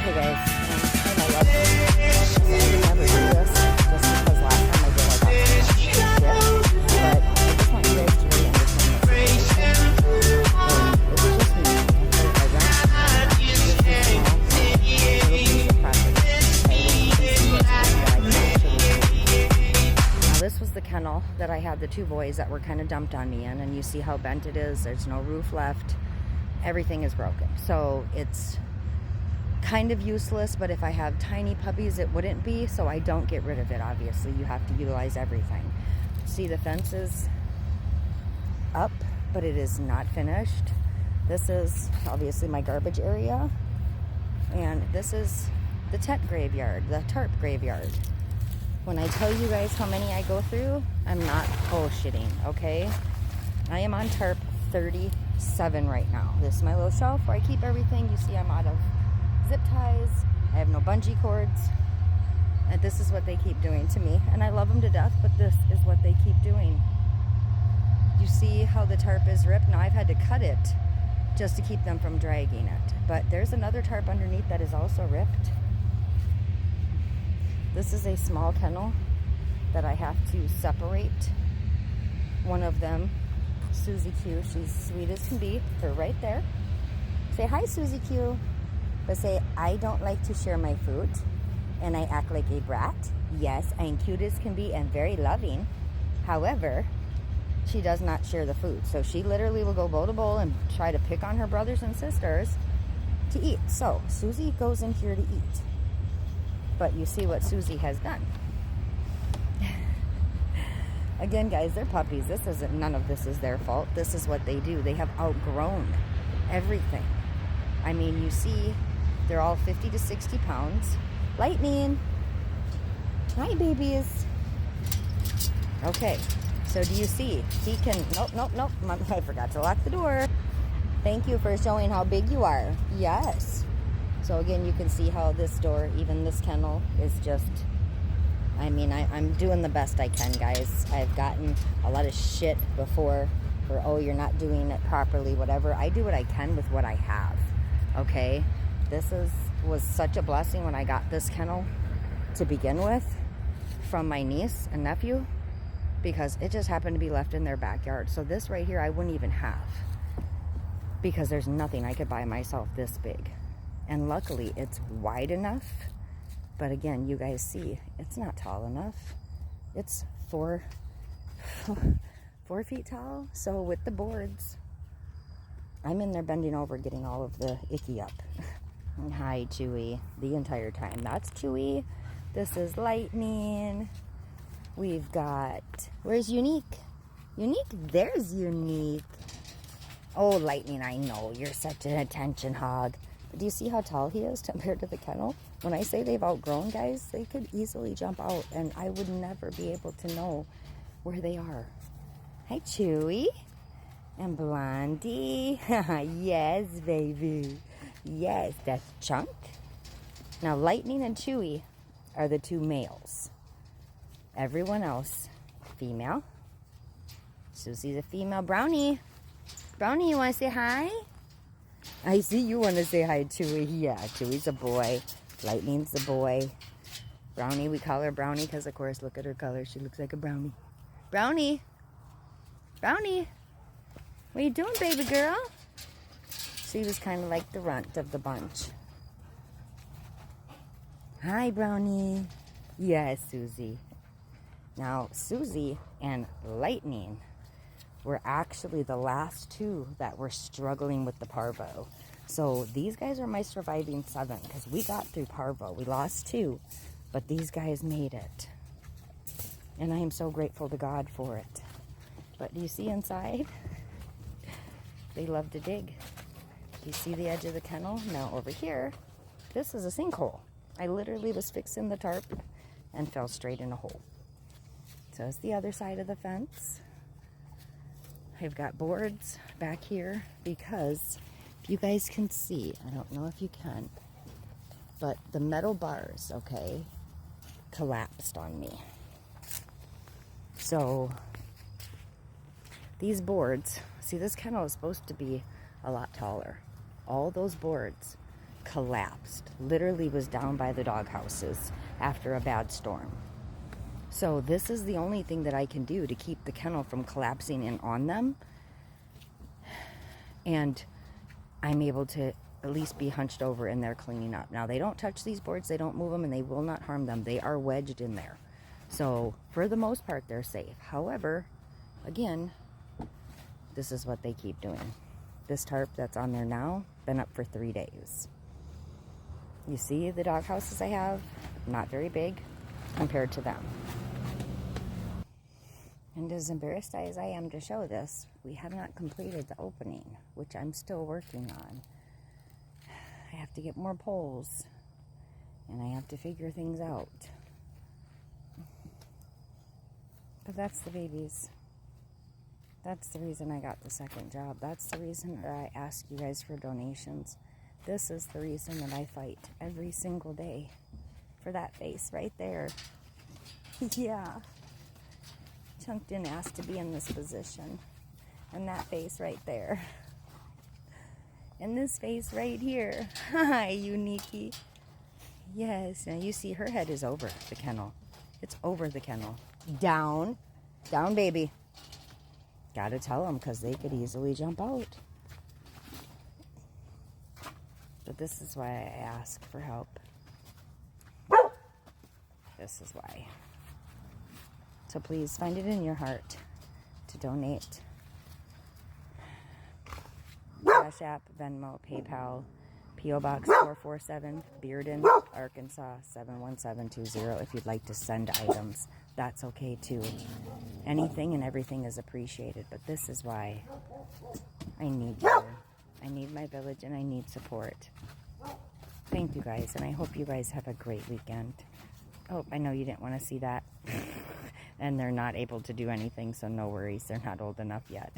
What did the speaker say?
Okay guys, and I love this. I would never do this just because last time I did I got so much shit. But I just want you guys to really understand this situation. It's just me. Okay, I rent just a small little piece of property. Now this was the kennel that I had the two boys that were kind of dumped on me in, and you see how bent it is. There's no roof left. Everything is broken. So it's kind of useless, but if I have tiny puppies it wouldn't be, so I don't get rid of it. Obviously you have to utilize everything. See, the fence is up, but it is not finished. This is obviously my garbage area, and this is the tent graveyard, the tarp graveyard. When I tell you guys how many I go through, I'm not bullshitting, okay? I am on tarp 37 right now. This is my little shelf where I keep everything. You see I'm out of zip ties. I have no bungee cords. And this is what they keep doing to me. And I love them to death, but this is what they keep doing. You see how the tarp is ripped? Now I've had to cut it just to keep them from dragging it. But there's another tarp underneath that is also ripped. This is a small kennel that I have to separate. One of them, Susie Q, she's sweet as can be. Her right there. Say hi, Susie Q. But say, I don't like to share my food, and I act like a brat. Yes, I am cute as can be and very loving. However, she does not share the food. So she literally will go bowl to bowl and try to pick on her brothers and sisters to eat. So Susie goes in here to eat. But you see what Susie has done. Again, guys, they're puppies. None of this is their fault. This is what they do. They have outgrown everything. I mean, you see, they're all 50 to 60 pounds. Lightning. Hi, babies. Okay, so do you see? He can, nope. I forgot to lock the door. Thank you for showing how big you are. Yes. So again, you can see how this door, even this kennel, is just, I mean, I'm doing the best I can, guys. I've gotten a lot of shit before for, oh, you're not doing it properly, whatever. I do what I can with what I have, okay? This was such a blessing when I got this kennel to begin with from my niece and nephew, because it just happened to be left in their backyard. So this right here, I wouldn't even have, because there's nothing I could buy myself this big. And luckily, it's wide enough. But again, you guys see, it's not tall enough. It's 4 feet tall. So with the boards, I'm in there bending over, getting all of the icky up. Hi, Chewy, the entire time. That's Chewy. This is Lightning. We've got, where's Unique? Unique, there's Unique. Oh, Lightning, I know, you're such an attention hog. Do you see how tall he is compared to the kennel? When I say they've outgrown, guys, they could easily jump out, and I would never be able to know where they are. Hi, Chewy. And Blondie. Yes, baby. Yes, that's Chunk. Now, Lightning and Chewy are the two males. Everyone else, female. Susie's a female. Brownie. Brownie, you want to say hi? I see you want to say hi, Chewy. Yeah, Chewy's a boy. Lightning's a boy. Brownie, we call her Brownie because, of course, look at her color. She looks like a brownie. Brownie. Brownie. What are you doing, baby girl? She was kind of like the runt of the bunch. Hi, Brownie. Yes, Susie. Now, Susie and Lightning were actually the last two that were struggling with the parvo. So these guys are my surviving 7, because we got through parvo. We lost 2, but these guys made it. And I am so grateful to God for it. But do you see inside? They love to dig. Do you see the edge of the kennel? Now over here, this is a sinkhole. I literally was fixing the tarp and fell straight in a hole. So it's the other side of the fence. I've got boards back here because if you guys can see, I don't know if you can, but the metal bars, okay, collapsed on me. So these boards, see, this kennel is supposed to be a lot taller. All those boards collapsed. Literally was down by the dog houses after a bad storm. So this is the only thing that I can do to keep the kennel from collapsing in on them. And I'm able to at least be hunched over in there cleaning up. Now, they don't touch these boards, they don't move them, and they will not harm them. They are wedged in there. So, for the most part, they're safe. However, again, this is what they keep doing. This tarp that's on there now, been up for 3 days. You see the dog houses I have? Not very big compared to them. And as embarrassed as I am to show this, we have not completed the opening, which I'm still working on. I have to get more poles, and I have to figure things out. But that's the babies. That's the reason I got the second job. That's the reason that I ask you guys for donations. This is the reason that I fight every single day for that face right there. Yeah. Chunk didn't ask to be in this position. And that face right there. And this face right here. Hi, Unique. Yes, now you see her head is over the kennel. It's over the kennel. Down. Down, baby. Gotta tell them because they could easily jump out. But this is why I ask for help. This is why. So please find it in your heart to donate. Cash App, Venmo, PayPal, P.O. Box 447, Bearden, Arkansas 71720. If you'd like to send items, that's okay too. Anything and everything is appreciated, but this is why I need you. I need my village and I need support. Thank you guys, and I hope you guys have a great weekend. Oh, I know you didn't want to see that. And they're not able to do anything, so no worries. They're not old enough yet.